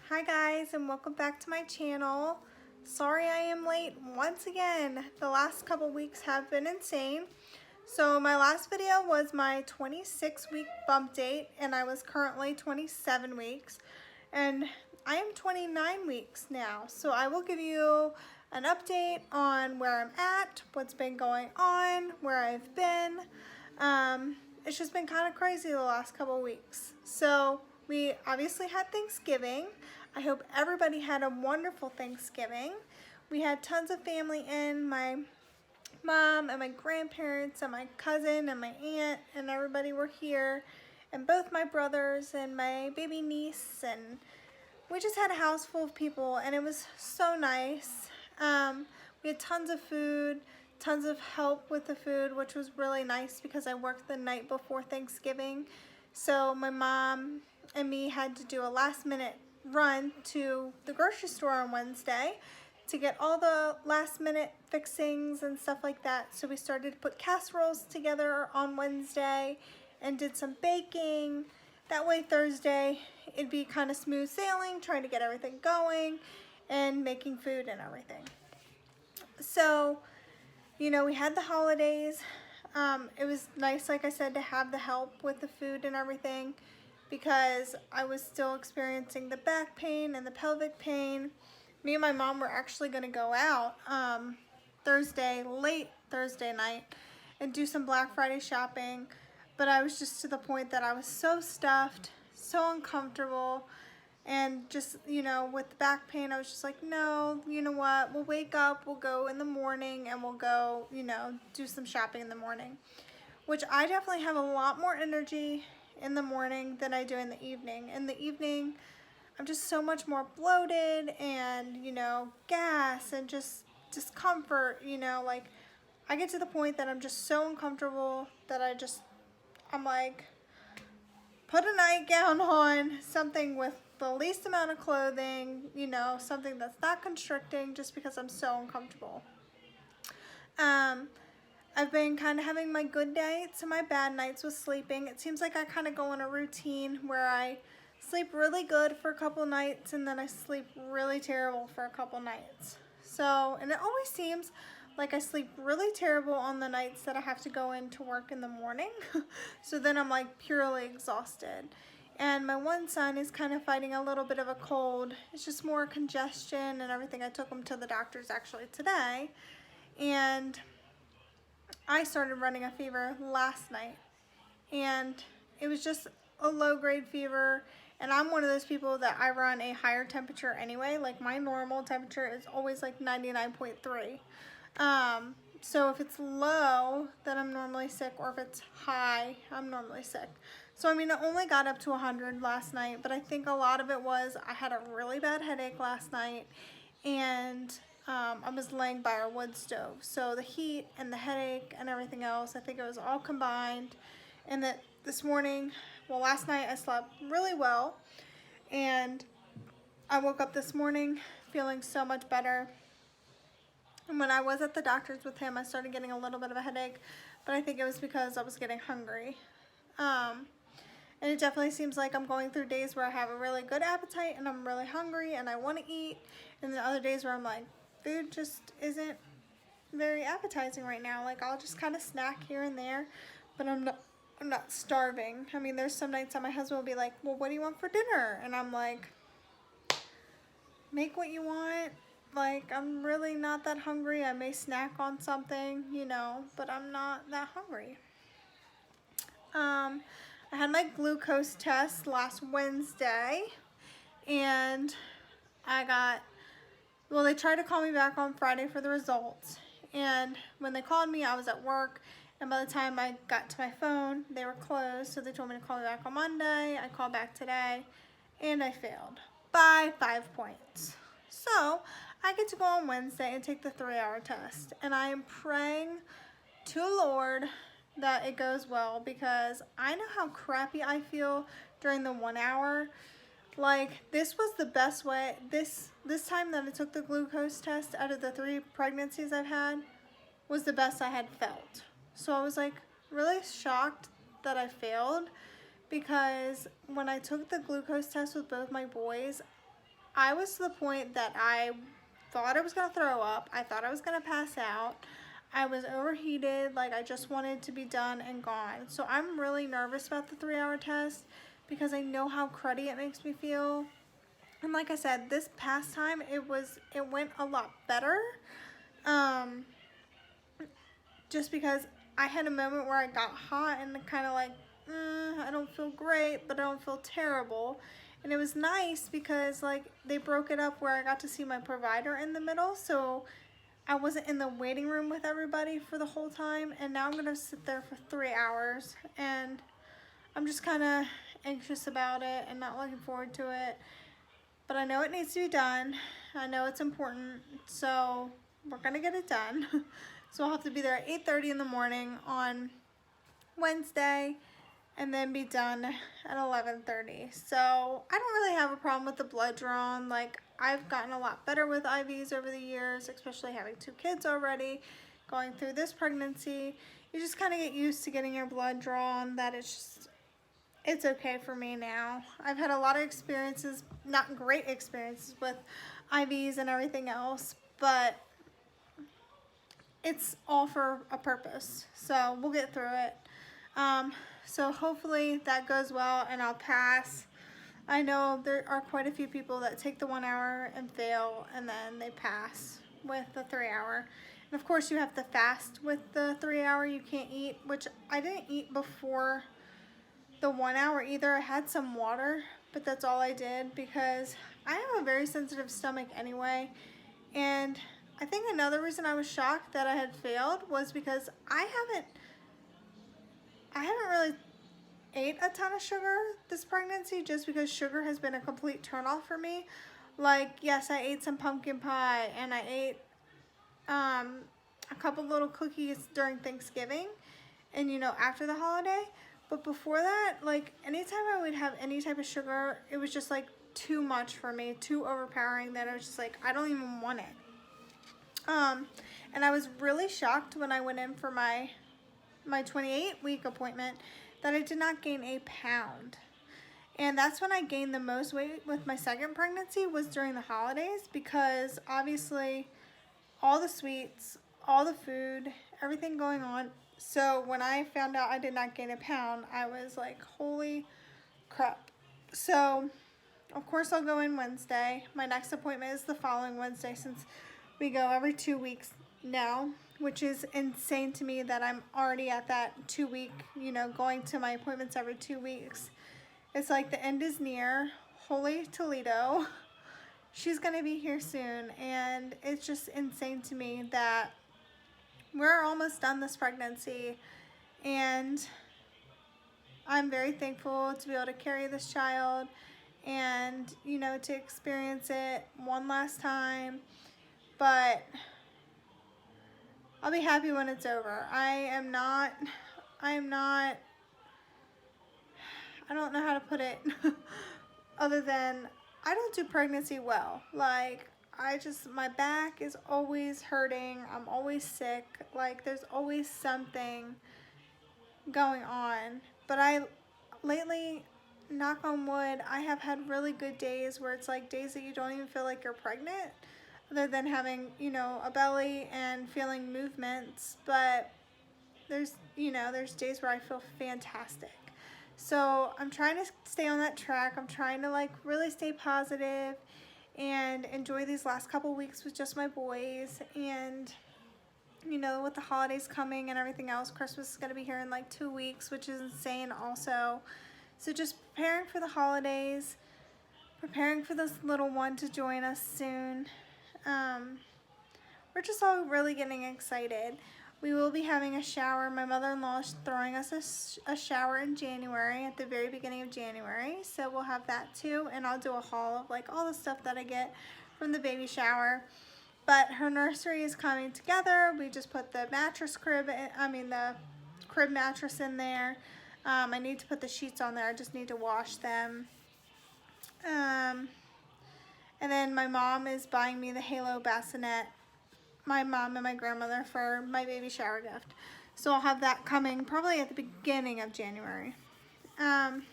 Hi guys, and welcome back to my channel. Sorry I am late once again. The last couple weeks have been insane. So my last video was my 26-week bump date, and I was currently 27 weeks. And I am 29 weeks now. So I will give you an update on where I'm at, what's been going on, where I've been. It's just been kind of crazy the last couple weeks. So we obviously had Thanksgiving. I hope everybody had a wonderful Thanksgiving. We had tons of family in. My mom and my grandparents and my cousin and my aunt and everybody were here. And both my brothers and my baby niece, and we just had a house full of people, and it was so nice. We had tons of food, tons of help with the food, which was really nice because I worked the night before Thanksgiving. So my mom and me had to do a last minute run to the grocery store on Wednesday to get all the last minute fixings and stuff like that. So we started to put casseroles together on Wednesday and did some baking. That way Thursday it'd be kind of smooth sailing, trying to get everything going and making food and everything. So, you know, we had the holidays. It was nice, like I said, to have the help with the food and everything, because I was still experiencing the back pain and the pelvic pain. Me and my mom were actually going to go out late Thursday night, and do some Black Friday shopping, but I was just to the point that I was so stuffed, so uncomfortable, and just, you know, with the back pain, I was just like, no, you know what, we'll wake up, we'll go in the morning, and we'll go, you know, do some shopping in the morning, which I definitely have a lot more energy in the morning than I do in the evening. In the evening, I'm just so much more bloated and, you know, gas and just discomfort, you know, like I get to the point that I'm just so uncomfortable that I'm like, put a nightgown on, something with the least amount of clothing, you know, something that's not constricting, just because I'm so uncomfortable. I've been kind of having my good nights and my bad nights with sleeping. It seems like I kind of go in a routine where I sleep really good for a couple nights and then I sleep really terrible for a couple nights. So, and it always seems like I sleep really terrible on the nights that I have to go in to work in the morning. So then I'm like purely exhausted. And my one son is kind of fighting a little bit of a cold. It's just more congestion and everything. I took him to the doctor's actually today. And I started running a fever last night. And it was just a low-grade fever. And I'm one of those people that I run a higher temperature anyway. Like my normal temperature is always like 99.3. So if it's low, then I'm normally sick, or if it's high, I'm normally sick. So I mean, it only got up to 100 last night, but I think a lot of it was I had a really bad headache last night, and I was laying by our wood stove. So the heat and the headache and everything else, I think it was all combined. And that this morning, well, last night I slept really well, and I woke up this morning feeling so much better. And when I was at the doctor's with him, I started getting a little bit of a headache, but I think it was because I was getting hungry. And it definitely seems like I'm going through days where I have a really good appetite and I'm really hungry and I want to eat, and then other days where I'm like, food just isn't very appetizing right now. Like I'll just kind of snack here and there, but I'm not starving. I mean, there's some nights that my husband will be like, well, what do you want for dinner? And I'm like, make what you want. Like, I'm really not that hungry. I may snack on something, you know, but I'm not that hungry. I had my glucose test last Wednesday, and well, they tried to call me back on Friday for the results. And when they called me, I was at work, and by the time I got to my phone, they were closed. So they told me to call me back on Monday. I called back today, and I failed by 5 points. So I get to go on Wednesday and take the 3-hour test, and I am praying to the Lord that it goes well, because I know how crappy I feel during the 1 hour. Like, this was the best way. This time that I took the glucose test out of the 3 pregnancies I've had was the best I had felt. So I was like really shocked that I failed, because when I took the glucose test with both my boys, I was to the point that I thought I was going to throw up. I thought I was going to pass out. I was overheated. Like, I just wanted to be done and gone. So I'm really nervous about the 3-hour test because I know how cruddy it makes me feel. And like I said, this past time it went a lot better. Just because I had a moment where I got hot and kind of like, I don't feel great, but I don't feel terrible. And it was nice because like they broke it up where I got to see my provider in the middle, so I wasn't in the waiting room with everybody for the whole time. And now I'm gonna sit there for 3 hours, and I'm just kind of anxious about it and not looking forward to it. But I know it needs to be done. I know it's important, so we're gonna get it done. So I'll have to be there at 8:30 in the morning on Wednesday and then be done at 11:30. So I don't really have a problem with the blood drawn. Like, I've gotten a lot better with IVs over the years, especially having 2 kids already, going through this pregnancy. You just kind of get used to getting your blood drawn, that it's okay for me now. I've had a lot of experiences, not great experiences with IVs and everything else, but it's all for a purpose. So we'll get through it. So hopefully that goes well and I'll pass. I know there are quite a few people that take the 1 hour and fail, and then they pass with the 3 hour. And of course you have to fast with the 3 hour. You can't eat, which I didn't eat before the 1 hour either. I had some water, but that's all I did because I have a very sensitive stomach anyway. And I think another reason I was shocked that I had failed was because I haven't really ate a ton of sugar this pregnancy, just because sugar has been a complete turnoff for me. Like, yes, I ate some pumpkin pie and I ate a couple little cookies during Thanksgiving and, you know, after the holiday. But before that, like, anytime I would have any type of sugar, it was just like too much for me, too overpowering, that I was just like, I don't even want it. And I was really shocked when I went in for my 28-week appointment that I did not gain a pound. And that's when I gained the most weight with my second pregnancy, was during the holidays, because obviously all the sweets, all the food, everything going on. So when I found out I did not gain a pound, I was like, holy crap. So of course I'll go in Wednesday. My next appointment is the following Wednesday, since we go every 2 weeks now, which is insane to me that I'm already at that 2-week, you know, going to my appointments every 2 weeks. It's like the end is near. Holy Toledo. She's going to be here soon, and it's just insane to me that we're almost done this pregnancy, and I'm very thankful to be able to carry this child and, you know, to experience it one last time. But I'll be happy when it's over. I don't know how to put it other than I don't do pregnancy well. Like, my back is always hurting. I'm always sick. Like, there's always something going on. But lately, knock on wood, I have had really good days where it's like days that you don't even feel like you're pregnant, other than having, you know, a belly and feeling movements. But there's days where I feel fantastic. So I'm trying to stay on that track. I'm trying to, like, really stay positive and enjoy these last couple weeks with just my boys. And, you know, with the holidays coming and everything else, Christmas is going to be here in like 2 weeks, which is insane also. So just preparing for the holidays, preparing for this little one to join us soon. We're just all really getting excited. We will be having a shower. My mother-in-law is throwing us a shower in January, at the very beginning of January. So we'll have that too. And I'll do a haul of like all the stuff that I get from the baby shower. But her nursery is coming together. We just put the the crib mattress in there. I need to put the sheets on there. I just need to wash them. And then my mom is buying me the Halo bassinet, my mom and my grandmother, for my baby shower gift. So I'll have that coming probably at the beginning of January. And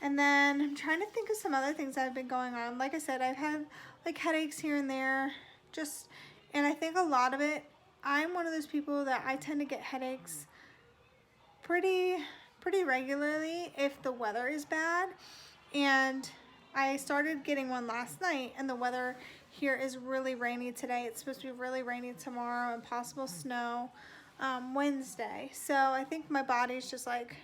And then I'm trying to think of some other things that have been going on. Like I said, I've had like headaches here and there, and I think a lot of it, I'm one of those people that I tend to get headaches pretty regularly if the weather is bad. And I started getting one last night, and the weather here is really rainy today. It's supposed to be really rainy tomorrow and possible snow Wednesday. So I think my body's just like,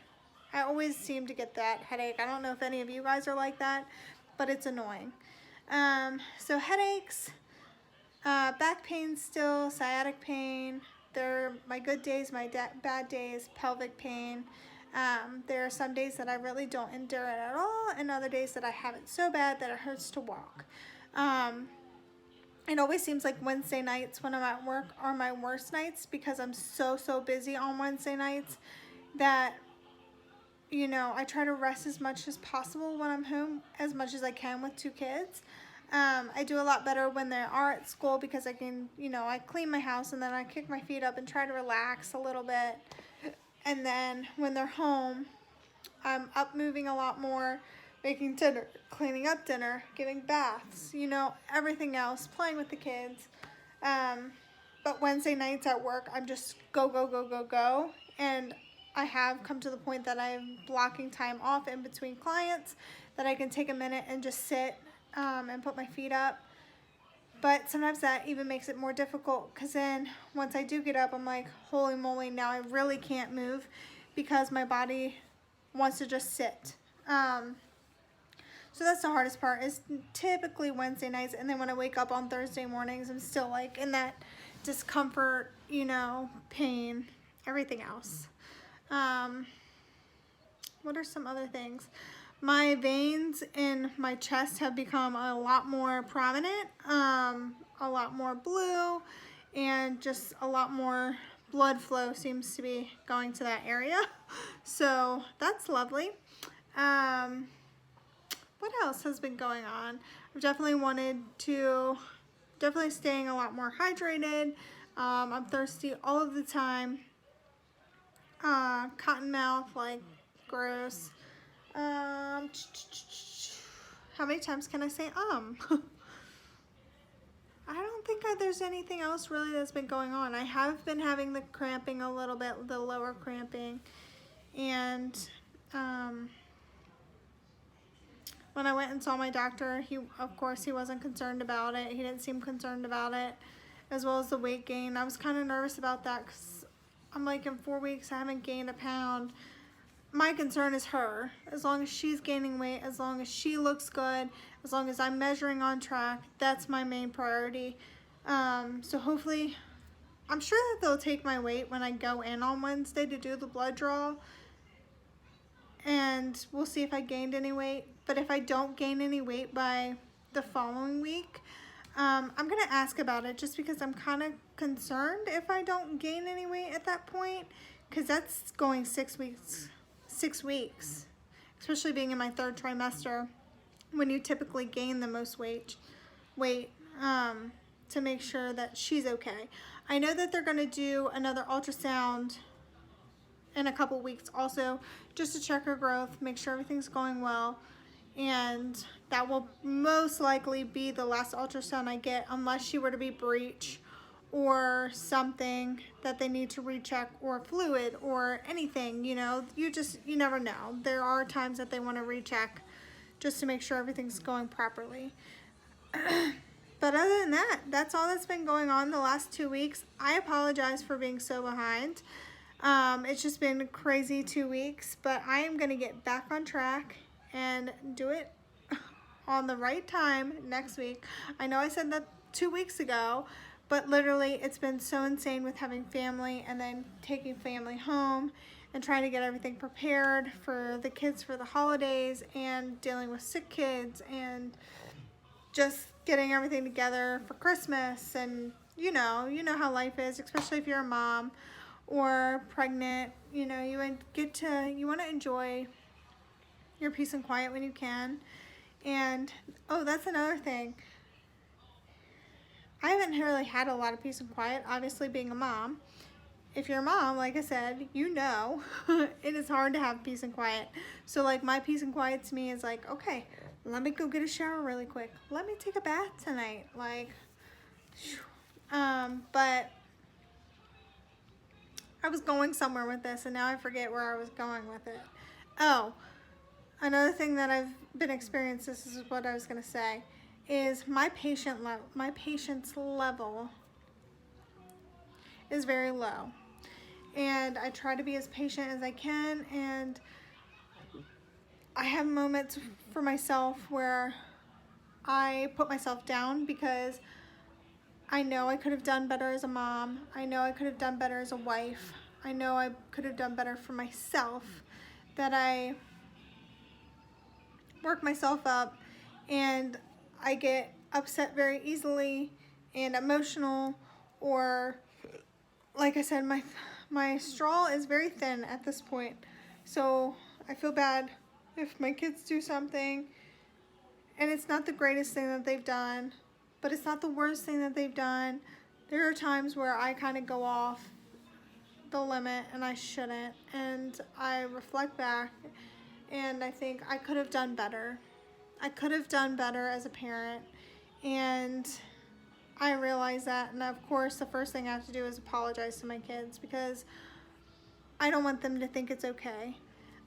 I always seem to get that headache. I don't know if any of you guys are like that, but it's annoying. So headaches, back pain still, sciatic pain. They're my good days, my bad days, pelvic pain. There are some days that I really don't endure it at all, and other days that I have it so bad that it hurts to walk. It always seems like Wednesday nights when I'm at work are my worst nights because I'm so busy on Wednesday nights that, you know, I try to rest as much as possible when I'm home, as much as I can with 2 kids. I do a lot better when they are at school because I can, you know, I clean my house and then I kick my feet up and try to relax a little bit. And then when they're home, I'm up moving a lot more, making dinner, cleaning up dinner, giving baths, you know, everything else, playing with the kids. But Wednesday nights at work, I'm just go. And I have come to the point that I'm blocking time off in between clients that I can take a minute and just sit and put my feet up. But sometimes that even makes it more difficult because then once I do get up, I'm like, holy moly, now I really can't move because my body wants to just sit. So that's the hardest part, is typically Wednesday nights, and then when I wake up on Thursday mornings, I'm still like in that discomfort, you know, pain, everything else. What are some other things? My veins in my chest have become a lot more prominent, a lot more blue, and just a lot more blood flow seems to be going to that area. So that's lovely. What else has been going on? I've definitely staying a lot more hydrated. I'm thirsty all of the time. Cotton mouth, like, gross. How many times can I say I don't think there's anything else really that's been going on. I have been having the cramping a little bit, the lower cramping, and when I went and saw my doctor, of course he wasn't concerned about it. He didn't seem concerned about it, as well as the weight gain. I was kind of nervous about that because I'm like, in 4 weeks I haven't gained a pound. My concern is her. As long as she's gaining weight, as long as she looks good, as long as I'm measuring on track, that's my main priority. So hopefully, I'm sure that they'll take my weight when I go in on Wednesday to do the blood draw, and we'll see if I gained any weight. But if I don't gain any weight by the following week, I'm gonna ask about it, just because I'm kind of concerned if I don't gain any weight at that point, because that's going 6 weeks, especially being in my 3rd trimester, when you typically gain the most weight, to make sure that she's okay. I know that they're gonna do another ultrasound in a couple weeks also, just to check her growth, make sure everything's going well, and that will most likely be the last ultrasound I get, unless she were to be breech or something that they need to recheck, or fluid or anything, you know, you never know. There are times that they want to recheck just to make sure everything's going properly. But other than that, that's all that's been going on the last 2 weeks. I apologize for being so behind. It's just been crazy 2 weeks, but I am going to get back on track and do it on the right time next week. I know I said that 2 weeks ago, but literally it's been so insane with having family and then taking family home and trying to get everything prepared for the kids for the holidays, and dealing with sick kids, and just getting everything together for Christmas. And you know how life is, especially if you're a mom or pregnant. You know, you want to enjoy your peace and quiet when you can. And oh, that's another thing. I haven't really had a lot of peace and quiet, obviously being a mom, if you're a mom, like I said, you know, it is hard to have peace and quiet. So like my peace and quiet to me is like, okay, let me go get a shower really quick. Let me take a bath tonight. Like, but I was going somewhere with this and now I forget where I was going with it. Oh, another thing that I've been experiencing, this is what I was going to say, is my patience level is very low. And I try to be as patient as I can, and I have moments for myself where I put myself down because I know I could have done better as a mom. I know I could have done better as a wife. I know I could have done better for myself, that I work myself up and I get upset very easily and emotional, or like I said, my straw is very thin at this point. So I feel bad if my kids do something and it's not the greatest thing that they've done, but it's not the worst thing that they've done. There are times where I kind of go off the limit and I shouldn't, and I reflect back and I think I could have done better. I could have done better as a parent, and I realize that, and of course the first thing I have to do is apologize to my kids because I don't want them to think it's okay.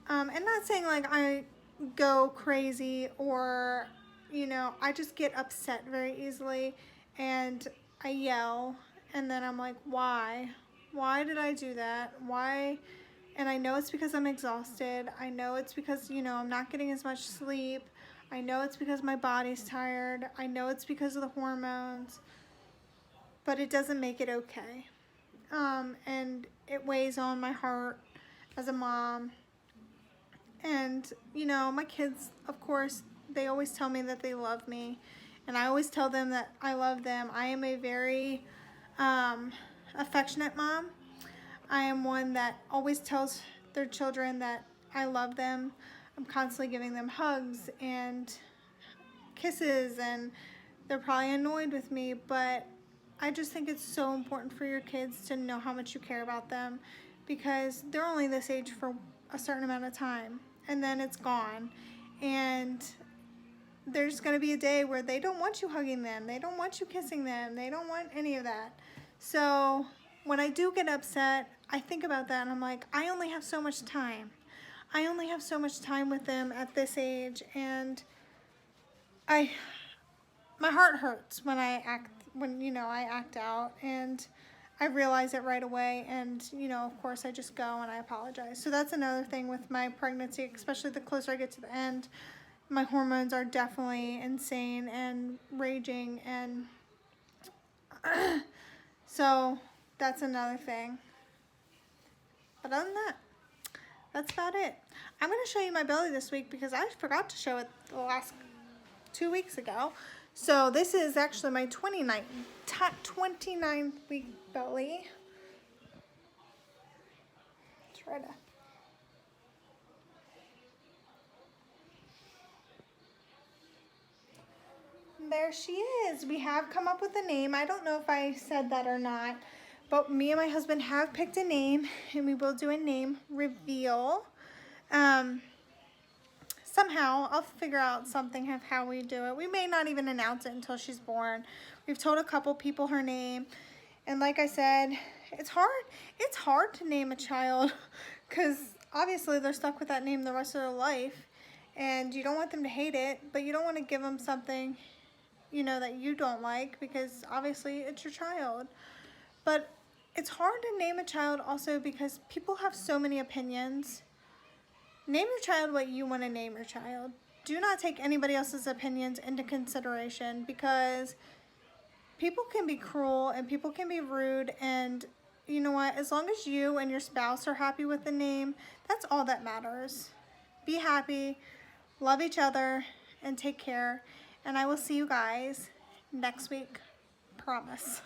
And not saying like I go crazy or, you know, I just get upset very easily and I yell, and then I'm like, why? Why did I do that? Why? And I know it's because I'm exhausted. I know it's because, you know, I'm not getting as much sleep. I know it's because my body's tired. I know it's because of the hormones, but it doesn't make it okay. And it weighs on my heart as a mom. And, you know, my kids, of course, they always tell me that they love me. And I always tell them that I love them. I am a very affectionate mom. I am one that always tells their children that I love them. I'm constantly giving them hugs and kisses, and they're probably annoyed with me, but I just think it's so important for your kids to know how much you care about them, because they're only this age for a certain amount of time and then it's gone, and there's going to be a day where they don't want you hugging them, they don't want you kissing them, they don't want any of that. So when I do get upset, I think about that and I'm like, I only have so much time. I only have so much time with them at this age, and my heart hurts when I act out, and I realize it right away, and you know, of course I just go and I apologize. So that's another thing with my pregnancy, especially the closer I get to the end. My hormones are definitely insane and raging, and so that's another thing. But other than that, that's about it. I'm going to show you my belly this week because I forgot to show it the last 2 weeks ago. So this is actually my 29th week belly. Try to. There she is. We have come up with a name. I don't know if I said that or not, but me and my husband have picked a name, and we will do a name reveal. Somehow I'll figure out something of how we do it. We may not even announce it until she's born. We've told a couple people her name, and like I said, it's hard to name a child because obviously they're stuck with that name the rest of their life, and you don't want them to hate it, but you don't want to give them something, you know, that you don't like, because obviously it's your child. But it's hard to name a child also because people have so many opinions. Name your child what you want to name your child. Do not take anybody else's opinions into consideration, because people can be cruel and people can be rude, and you know what? As long as you and your spouse are happy with the name, that's all that matters. Be happy, love each other, and take care. And I will see you guys next week. Promise.